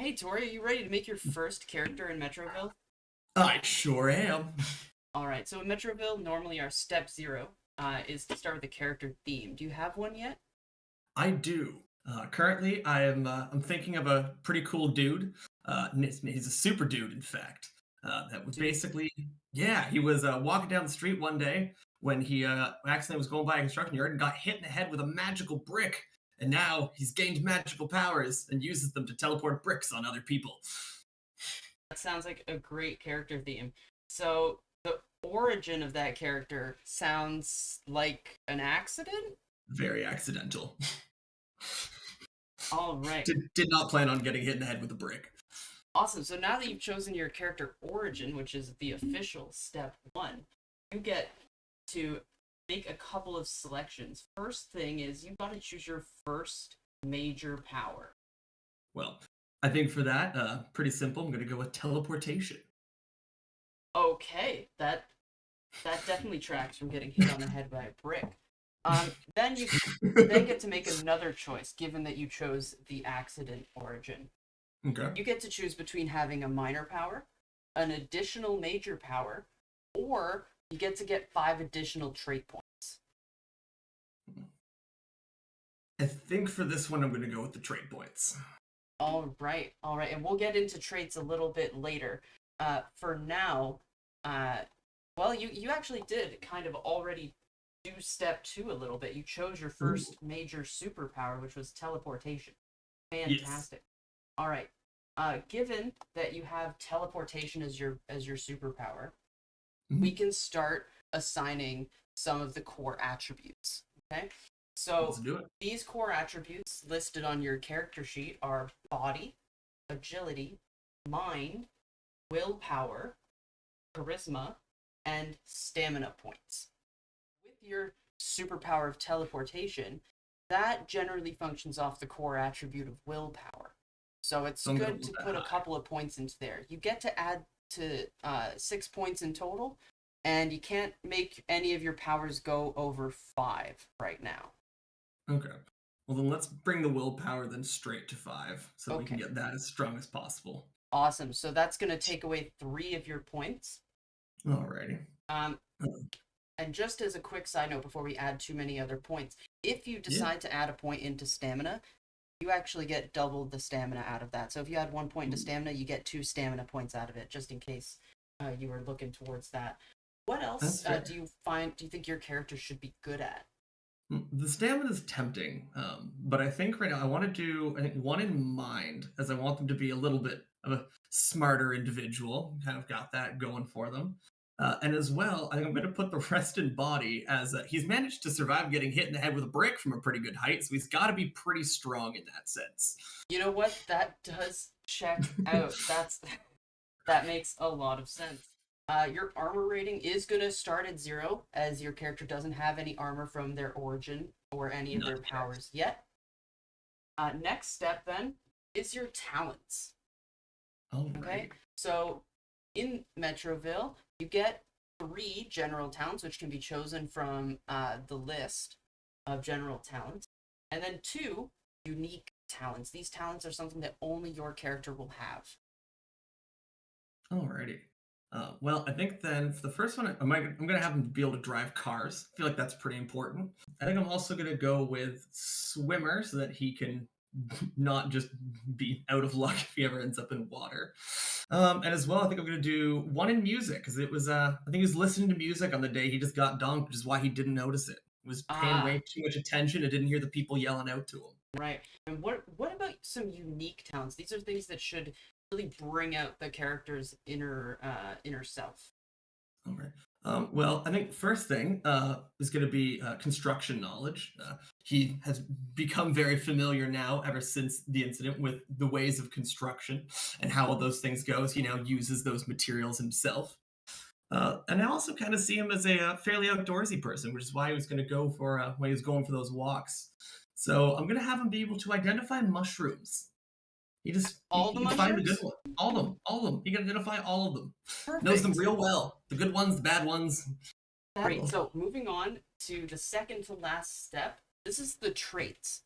Hey Tori, are you ready to make your first character in Metroville? I sure am. Alright, so in Metroville, normally our step zero is to start with a character theme. Do you have one yet? I do. Currently, I'm thinking of a pretty cool dude. He's a super dude, in fact. That was Dude. basically, yeah. He was walking down the street one day when he accidentally was going by a construction yard and got hit in the head with a magical brick. And now he's gained magical powers and uses them to teleport bricks on other people. That sounds like a great character theme. So, the origin of that character sounds like an accident? Very accidental. Alright. Did not plan on getting hit in the head with a brick. Awesome. So now that you've chosen your character origin, which is the official step one, you get to make a couple of selections. First thing is you've got to choose your first major power. Well, I think for that, pretty simple. I'm going to go with teleportation. Okay, that definitely tracks from getting hit on the head by a brick. Then you then get to make another choice, given that you chose the accident origin. Okay. You get to choose between having a minor power, an additional major power, or you get 5 additional trait points. I think for this one, I'm going to go with the trade points. All right, and we'll get into traits a little bit later. For now, uh, well, you actually did kind of already do step two a little bit. You chose your Ooh. first major superpower, which was teleportation. Yes. Fantastic. All right. Given that you have teleportation as your superpower, we Mhm. can start assigning some of the core attributes. Okay. So Let's do it. these core attributes listed on your character sheet are body, agility, mind, willpower, charisma, and stamina points. With your superpower of teleportation, that generally functions off the core attribute of willpower. So it's So I'm going to good put to that put a high. couple of points into there. You get to add to 6 points in total, and you can't make any of your powers go over 5 right now. Okay. Well, then let's bring the willpower then straight to 5 so that we can Okay, get that as strong as possible. awesome. So that's going to take away 3 of your points. Alrighty. Um, Uh, and just as a quick side note before we add too many other points, if you Yeah. decide to add a point into stamina, you actually get double the stamina out of that. So if you add 1 point into Ooh, stamina, you get 2 stamina points out of it, just in case you were looking towards that. What that's else fair. do you think your character should be good at? The stamina is tempting, but I think right now I want to do I think one in mind, as I want them to be a little bit of a smarter individual. Kind of got that going for them, and as well, I think I'm going to put the rest in body as he's managed to survive getting hit in the head with a brick from a pretty good height, so he's got to be pretty strong in that sense. You know what? That does check out. That makes a lot of sense. Your armor rating is going to start at 0, as your character doesn't have any armor from their origin or any of Not their yet. powers yet. Next step, then, is your talents. Okay? Alrighty. So, in Metroville, you get 3 general talents, which can be chosen from the list of general talents, and then 2 unique talents. These talents are something that only your character will have. Alrighty. Well, I think then for the first one, I'm going to have him be able to drive cars. I feel like that's pretty important. I think I'm also going to go with swimmer so that he can not just be out of luck if he ever ends up in water. And as well, I think I'm going to do one in music because it was, I think he was listening to music on the day he just got dunked, which is why he didn't notice it. He was paying way Ah, too much attention and didn't hear the people yelling out to him. right. And what about some unique talents? These are things that should really bring out the character's inner self. All right. Well, I think first thing is going to be construction knowledge. He has become very familiar now ever since the incident with the ways of construction and how all those things goes. He now uses those materials himself. And I also kind of see him as a fairly outdoorsy person, which is why he was going to go for when he was going for those walks. So I'm going to have him be able to identify mushrooms. All He the can find the good mushrooms? one. All of them. He can identify all of them. Knows them Perfect. real well. The good ones, the bad ones. Great. So moving on to the second to last step, this is the traits.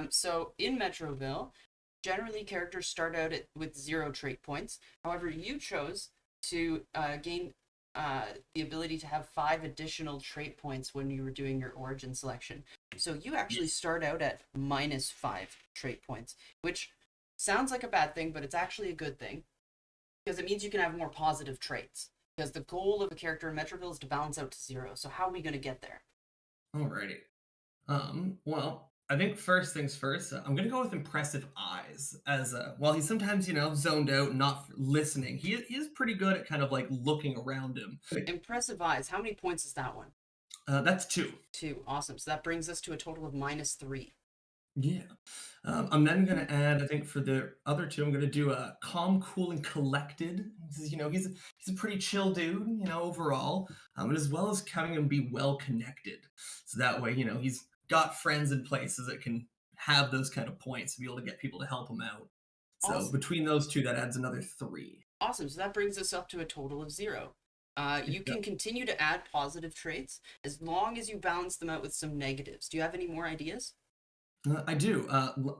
So in Metroville, generally characters start out with 0 trait points. However, you chose to gain the ability to have 5 additional trait points when you were doing your origin selection. So you actually start out at -5 trait points, which sounds like a bad thing, but it's actually a good thing because it means you can have more positive traits. Because the goal of a character in Metroville is to balance out to 0. So how are we going to get there? Alrighty. Well, I think first things first, I'm gonna go with impressive eyes. As while he's sometimes, zoned out, and not listening, he is pretty good at kind of like looking around him. Impressive eyes. How many points is that one? That's two. 2. Awesome. So that brings us to a total of -3. Yeah. I'm then gonna add, I think for the other two, I'm gonna do a calm, cool, and collected. He's a pretty chill dude, overall. And as well as having him be well connected, so that way, he's got friends in places that can have those kind of points to be able to get people to help him out. So Awesome. between those two, that adds another three. Awesome. So that brings us up to a total of 0. You Yeah. can continue to add positive traits as long as you balance them out with some negatives. Do you have any more ideas? I do.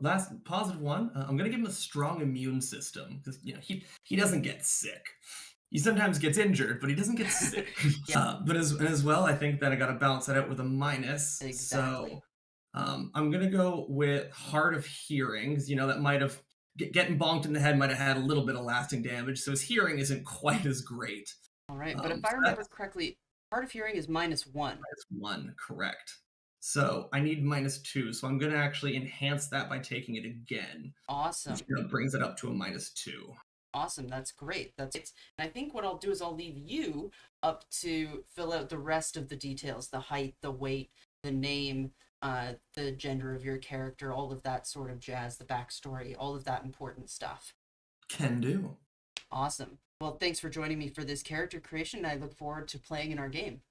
Last positive one. I'm gonna give him a strong immune system because he doesn't get sick. He sometimes gets injured, but he doesn't get sick. Yeah, But as well, I think that I got to balance that out with a minus. exactly. So I'm gonna go with hard of hearing. 'Cause, that might have getting bonked in the head might have had a little bit of lasting damage. So his hearing isn't quite as great. All right. But if So I remember that's correctly, hard of hearing is -1. one, correct. So I need -2. So I'm gonna actually enhance that by taking it again, which Awesome. brings it up to a -2. Awesome. That's great. That's it. And I think what I'll do is I'll leave you up to fill out the rest of the details, the height, the weight, the name, the gender of your character, all of that sort of jazz, the backstory, all of that important stuff. Can do. Awesome. Well, thanks for joining me for this character creation. I look forward to playing in our game.